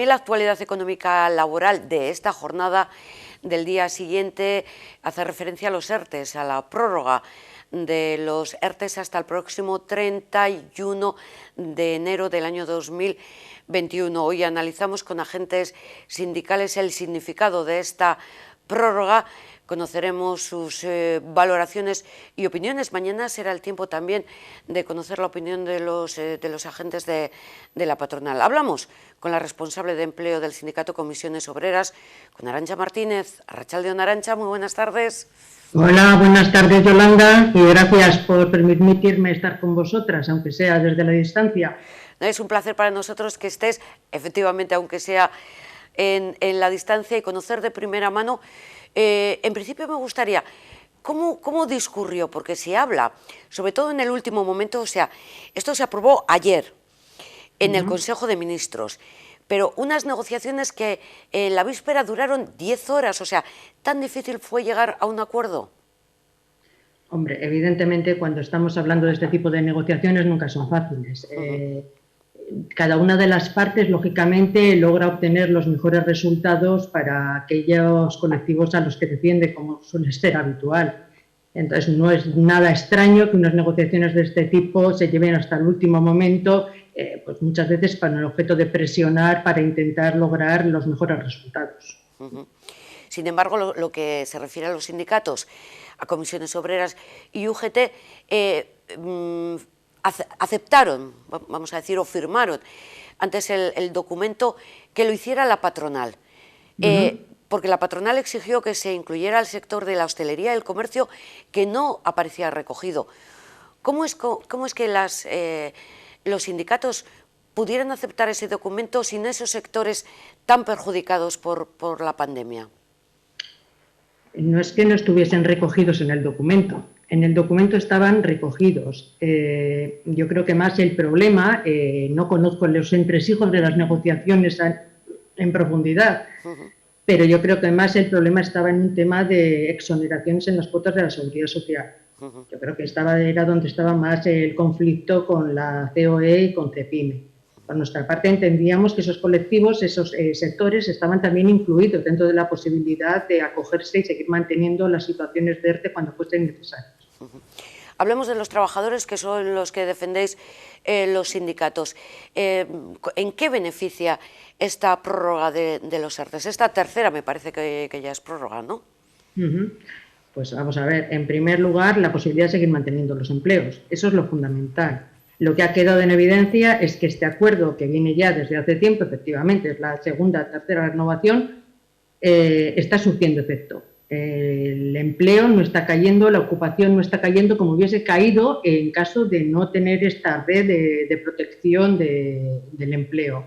La actualidad económica laboral de esta jornada del día siguiente hace referencia a los ERTEs, a la prórroga de los ERTEs hasta el próximo 31 de enero del año 2021. Hoy analizamos con agentes sindicales el significado de esta prórroga. Conoceremos sus valoraciones y opiniones. Mañana será el tiempo también de conocer la opinión de los agentes de la patronal. Hablamos con la responsable de empleo del sindicato Comisiones Obreras, con Arantxa Martínez. Arratsaldeon, Arantxa, muy buenas tardes. Hola, buenas tardes, Yolanda, y gracias por permitirme estar con vosotras, aunque sea desde la distancia. Es un placer para nosotros que estés, efectivamente, aunque sea en la distancia, y conocer de primera mano. En principio me gustaría, ¿cómo discurrió? Porque se habla, sobre todo en el último momento, o sea, esto se aprobó ayer en el Consejo de Ministros, pero unas negociaciones que en la víspera duraron 10 horas, o sea, ¿tan difícil fue llegar a un acuerdo? Hombre, evidentemente cuando estamos hablando de este tipo de negociaciones nunca son fáciles. Cada una de las partes, lógicamente, logra obtener los mejores resultados para aquellos colectivos a los que defiende, como suele ser habitual. Entonces, no es nada extraño que unas negociaciones de este tipo se lleven hasta el último momento, pues muchas veces con el objeto de presionar para intentar lograr los mejores resultados. Sin embargo, lo que se refiere a los sindicatos, a Comisiones Obreras y UGT, aceptaron, vamos a decir, o firmaron antes el documento que lo hiciera la patronal, porque la patronal exigió que se incluyera el sector de la hostelería y el comercio, que no aparecía recogido. ¿Cómo es que los sindicatos pudieran aceptar ese documento sin esos sectores tan perjudicados por la pandemia? No es que no estuviesen recogidos en el documento. En el documento estaban recogidos. Yo creo que más el problema, no conozco los entresijos de las negociaciones en profundidad, pero yo creo que más el problema estaba en un tema de exoneraciones en las cuotas de la Seguridad Social. Yo creo que era donde estaba más el conflicto con la COE y con CEPIME. Por nuestra parte entendíamos que esos colectivos, esos sectores estaban también incluidos dentro de la posibilidad de acogerse y seguir manteniendo las situaciones de ERTE cuando fuesen necesarias. Hablemos de los trabajadores, que son los que defendéis los sindicatos. ¿En qué beneficia esta prórroga de los ERTEs? Esta tercera me parece que ya es prórroga, ¿no? Pues vamos a ver, en primer lugar, la posibilidad de seguir manteniendo los empleos. Eso es lo fundamental. Lo que ha quedado en evidencia es que este acuerdo, que viene ya desde hace tiempo, efectivamente, es la segunda, tercera renovación, está surtiendo efecto. El empleo no está cayendo, la ocupación no está cayendo como hubiese caído en caso de no tener esta red de protección del empleo.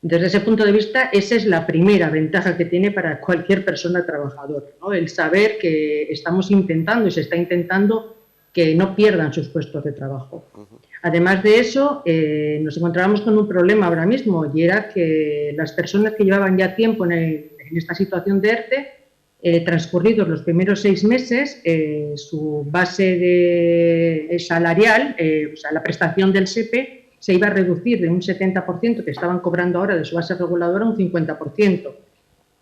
Desde ese punto de vista, esa es la primera ventaja que tiene para cualquier persona trabajadora, ¿no? El saber que estamos intentando y se está intentando que no pierdan sus puestos de trabajo. Además de eso, nos encontrábamos con un problema ahora mismo, y era que las personas que llevaban ya tiempo en esta situación de ERTE, transcurridos los primeros 6 meses, su base salarial, o sea, la prestación del SEPE, se iba a reducir de un 70% que estaban cobrando ahora de su base reguladora a un 50%.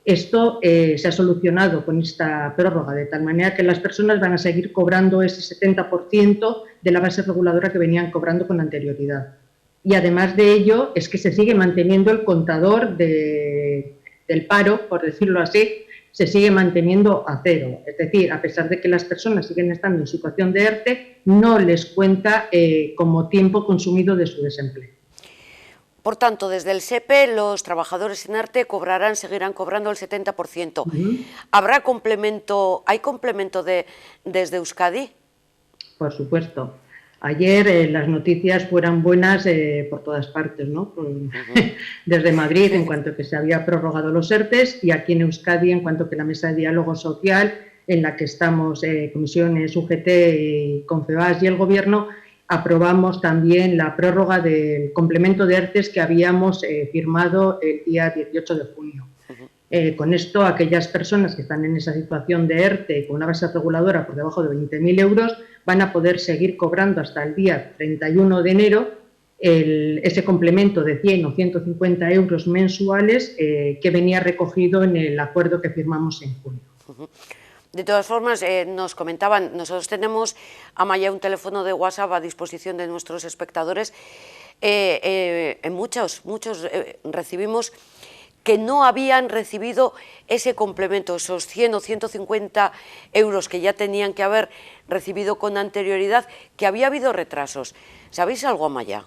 Esto se ha solucionado con esta prórroga, de tal manera que las personas van a seguir cobrando ese 70% de la base reguladora que venían cobrando con anterioridad. Y además de ello, es que se sigue manteniendo el contador del paro, por decirlo así, se sigue manteniendo a cero. Es decir, a pesar de que las personas siguen estando en situación de ERTE, no les cuenta como tiempo consumido de su desempleo. Por tanto, desde el SEPE, los trabajadores en ERTE seguirán cobrando el 70%. ¿Habrá complemento? ¿Hay complemento desde Euskadi? Por supuesto. Ayer las noticias fueron buenas por todas partes, ¿no? Desde Madrid, en cuanto que se había prorrogado los ERTEs, y aquí en Euskadi, en cuanto que la mesa de diálogo social, en la que estamos Comisiones, UGT, Confebask y el Gobierno, aprobamos también la prórroga del complemento de ERTEs que habíamos firmado el día 18 de junio. Con esto, aquellas personas que están en esa situación de ERTE con una base reguladora por debajo de 20.000 euros van a poder seguir cobrando hasta el día 31 de enero ese complemento de 100 o 150 euros mensuales que venía recogido en el acuerdo que firmamos en junio. De todas formas, nos comentaban, nosotros tenemos, Amaya, un teléfono de WhatsApp a disposición de nuestros espectadores. En muchos recibimos que no habían recibido ese complemento, esos 100 o 150 euros que ya tenían que haber recibido con anterioridad, que había habido retrasos. ¿Sabéis algo, Amaya?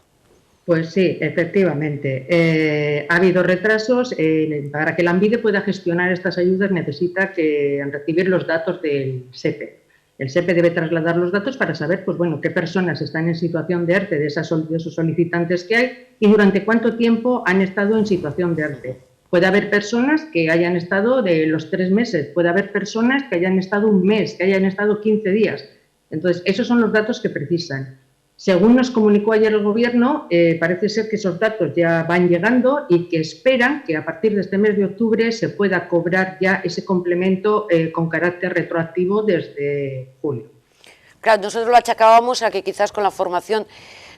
Pues sí, efectivamente. Ha habido retrasos. Para que Lanbide pueda gestionar estas ayudas necesita recibir los datos del SEPE. El SEPE debe trasladar los datos para saber, pues bueno, qué personas están en situación de ERTE de esos solicitantes que hay y durante cuánto tiempo han estado en situación de ERTE. Puede haber personas que hayan estado de los 3 meses, puede haber personas que hayan estado un mes, que hayan estado 15 días. Entonces, esos son los datos que precisan. Según nos comunicó ayer el Gobierno, parece ser que esos datos ya van llegando y que esperan que a partir de este mes de octubre se pueda cobrar ya ese complemento con carácter retroactivo desde julio. Claro, nosotros lo achacábamos a que quizás con la formación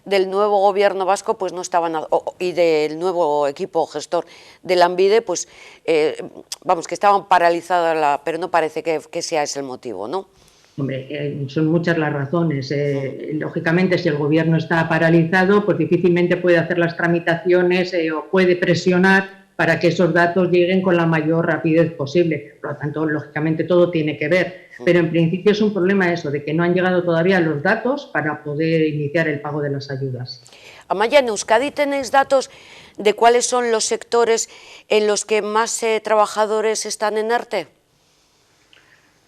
del nuevo Gobierno vasco pues no estaban, y del nuevo equipo gestor de Lanbide, pues vamos, que estaban paralizadas, pero no parece que sea ese el motivo, ¿no? Hombre, son muchas las razones. Lógicamente, si el Gobierno está paralizado, pues difícilmente puede hacer las tramitaciones o puede presionar para que esos datos lleguen con la mayor rapidez posible. Por lo tanto, lógicamente, todo tiene que ver. Pero en principio es un problema eso, de que no han llegado todavía los datos para poder iniciar el pago de las ayudas. Amaya, ¿en Euskadi tenéis datos de cuáles son los sectores en los que más trabajadores están en ERTE?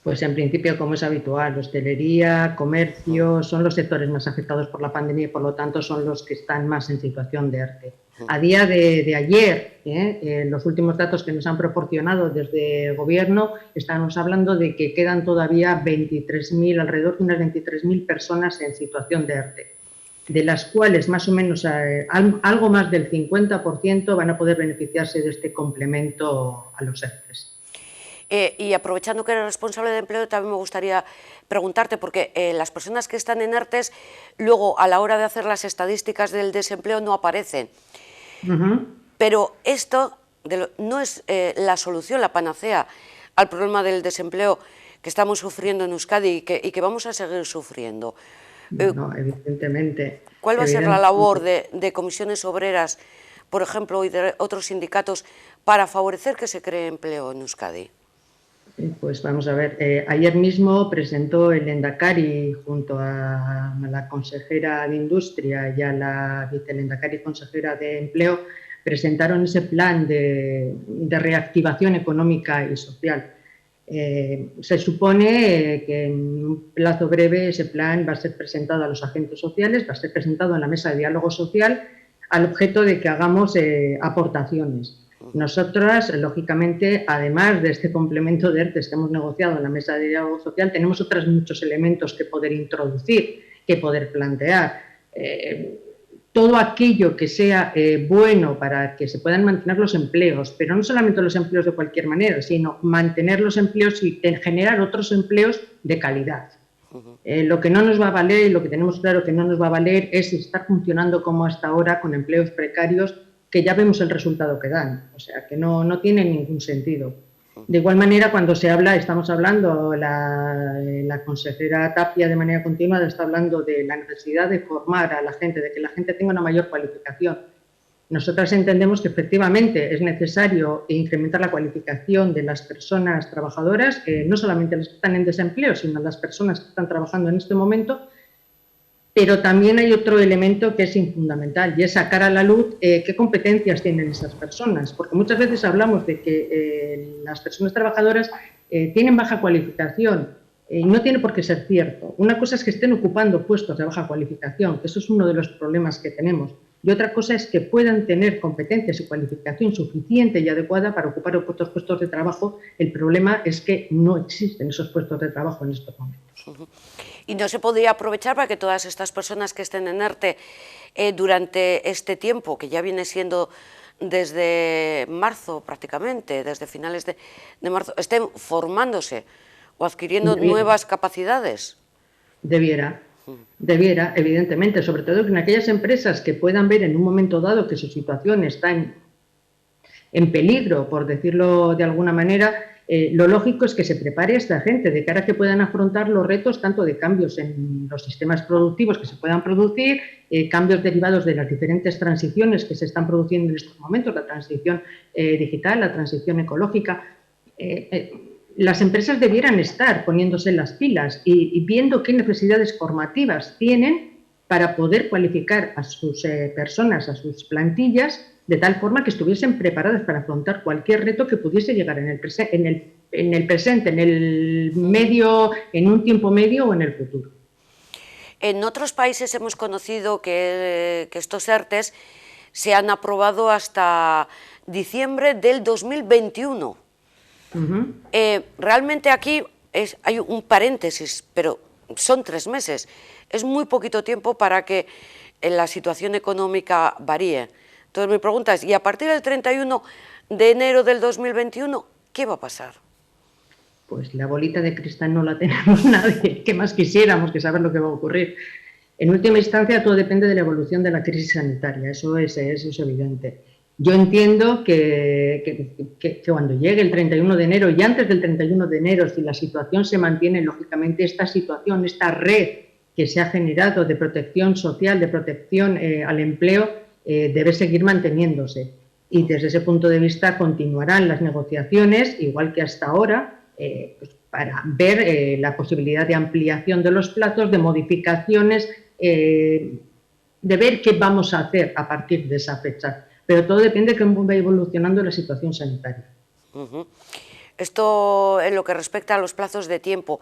Pues en principio, como es habitual, hostelería, comercio, son los sectores más afectados por la pandemia y por lo tanto son los que están más en situación de ERTE. A día de ayer, los últimos datos que nos han proporcionado desde el Gobierno, estamos hablando de que quedan todavía 23.000, alrededor de unas 23.000 personas en situación de ERTE, de las cuales más o menos algo más del 50% van a poder beneficiarse de este complemento a los ERTEs. Y aprovechando que eres responsable de empleo, también me gustaría preguntarte, porque las personas que están en ERTEs, luego a la hora de hacer las estadísticas del desempleo no aparecen. Pero esto no es la solución, la panacea al problema del desempleo que estamos sufriendo en Euskadi y que vamos a seguir sufriendo. No, evidentemente. ¿Cuál va a ser la labor de comisiones obreras, por ejemplo, y de otros sindicatos para favorecer que se cree empleo en Euskadi? Pues vamos a ver, ayer mismo presentó el Lehendakari junto a la consejera de Industria y a la vicelehendakari consejera de Empleo, presentaron ese plan de reactivación económica y social. Se supone que en un plazo breve ese plan va a ser presentado a los agentes sociales, va a ser presentado en la mesa de diálogo social al objeto de que hagamos aportaciones. Nosotras, lógicamente, además de este complemento de ERTEs que hemos negociado en la mesa de diálogo social, tenemos otros muchos elementos que poder introducir, que poder plantear. Todo aquello que sea bueno para que se puedan mantener los empleos, pero no solamente los empleos de cualquier manera, sino mantener los empleos y generar otros empleos de calidad. Lo que no nos va a valer y lo que tenemos claro que no nos va a valer es estar funcionando como hasta ahora con empleos precarios que ya vemos el resultado que dan, o sea, que no tiene ningún sentido. De igual manera, cuando se habla, estamos hablando, la consejera Tapia de manera continua está hablando de la necesidad de formar a la gente, de que la gente tenga una mayor cualificación. Nosotras entendemos que efectivamente es necesario incrementar la cualificación de las personas trabajadoras, no solamente las que están en desempleo, sino las personas que están trabajando en este momento. Pero también hay otro elemento que es fundamental y es sacar a la luz qué competencias tienen esas personas, porque muchas veces hablamos de que las personas trabajadoras tienen baja cualificación y no tiene por qué ser cierto. Una cosa es que estén ocupando puestos de baja cualificación, que eso es uno de los problemas que tenemos, y otra cosa es que puedan tener competencias y cualificación suficiente y adecuada para ocupar otros puestos de trabajo. El problema es que no existen esos puestos de trabajo en estos momentos. ¿Y no se podría aprovechar para que todas estas personas que estén en ERTE durante este tiempo, que ya viene siendo desde marzo prácticamente, desde finales de marzo, estén formándose o adquiriendo nuevas capacidades? Debiera. Debiera, evidentemente, sobre todo en aquellas empresas que puedan ver en un momento dado que su situación está en peligro, por decirlo de alguna manera, lo lógico es que se prepare a esta gente de cara a que puedan afrontar los retos tanto de cambios en los sistemas productivos que se puedan producir, cambios derivados de las diferentes transiciones que se están produciendo en estos momentos, la transición digital, la transición ecológica. Las empresas debieran estar poniéndose las pilas y viendo qué necesidades formativas tienen para poder cualificar a sus personas, a sus plantillas, de tal forma que estuviesen preparadas para afrontar cualquier reto que pudiese llegar en el presente, en el medio, en un tiempo medio o en el futuro. En otros países hemos conocido que estos ERTEs se han aprobado hasta diciembre del 2021. Realmente aquí hay un paréntesis, pero son 3 meses. Es muy poquito tiempo para que la situación económica varíe. Entonces mi pregunta es, ¿y a partir del 31 de enero del 2021 qué va a pasar? Pues la bolita de cristal no la tenemos nadie. ¿Qué más quisiéramos que saber lo que va a ocurrir? En última instancia, todo depende de la evolución de la crisis sanitaria, eso es evidente. Yo entiendo que cuando llegue el 31 de enero y antes del 31 de enero, si la situación se mantiene, lógicamente esta situación, esta red que se ha generado de protección social, de protección al empleo, debe seguir manteniéndose. Y desde ese punto de vista continuarán las negociaciones, igual que hasta ahora, pues para ver la posibilidad de ampliación de los plazos, de modificaciones, de ver qué vamos a hacer a partir de esa fecha. Pero todo depende de cómo va evolucionando la situación sanitaria. Esto en lo que respecta a los plazos de tiempo,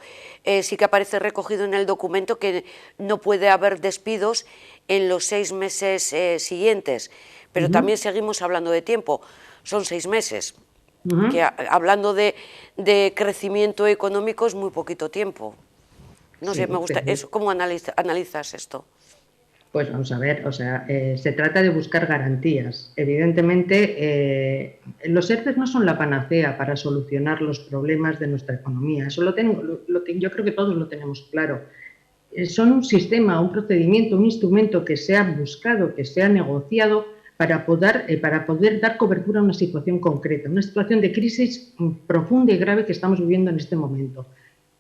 sí que aparece recogido en el documento que no puede haber despidos en los 6 meses siguientes, pero también seguimos hablando de tiempo, son 6 meses, que hablando de crecimiento económico es muy poquito tiempo. No sé, me gusta eso. ¿Cómo analizas esto? Pues vamos a ver, o sea, se trata de buscar garantías. Evidentemente, los ERTEs no son la panacea para solucionar los problemas de nuestra economía. Eso yo creo que todos lo tenemos claro. Son un sistema, un procedimiento, un instrumento que se ha buscado, que se ha negociado para poder dar cobertura a una situación concreta, una situación de crisis profunda y grave que estamos viviendo en este momento.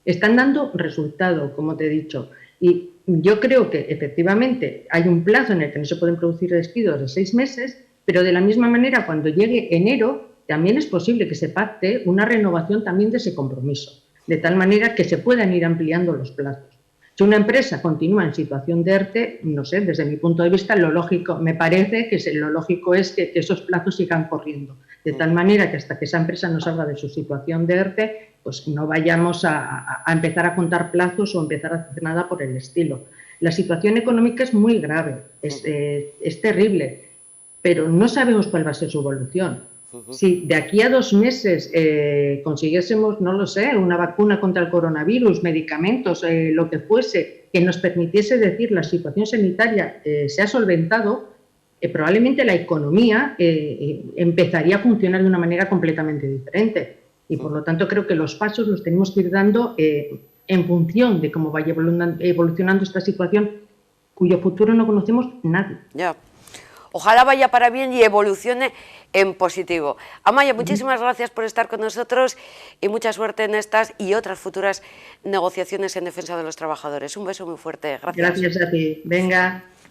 Están dando resultado, como te he dicho, y yo creo que efectivamente hay un plazo en el que no se pueden producir despidos de 6 meses, pero de la misma manera cuando llegue enero también es posible que se pacte una renovación también de ese compromiso, de tal manera que se puedan ir ampliando los plazos. Si una empresa continúa en situación de ERTE, no sé, desde mi punto de vista, me parece que lo lógico es que esos plazos sigan corriendo, de tal manera que hasta que esa empresa no salga de su situación de ERTE, pues no vayamos a empezar a contar plazos o empezar a hacer nada por el estilo. La situación económica es muy grave, es terrible, pero no sabemos cuál va a ser su evolución. Si de aquí a 2 meses consiguiésemos, no lo sé, una vacuna contra el coronavirus, medicamentos, lo que fuese, que nos permitiese decir la situación sanitaria se ha solventado, probablemente la economía empezaría a funcionar de una manera completamente diferente. Y por lo tanto creo que los pasos los tenemos que ir dando en función de cómo vaya evolucionando esta situación, cuyo futuro no conocemos nadie. Ya. Ojalá vaya para bien y evolucione en positivo. Amaia, muchísimas gracias por estar con nosotros y mucha suerte en estas y otras futuras negociaciones en defensa de los trabajadores. Un beso muy fuerte. Gracias. Gracias a ti. Venga.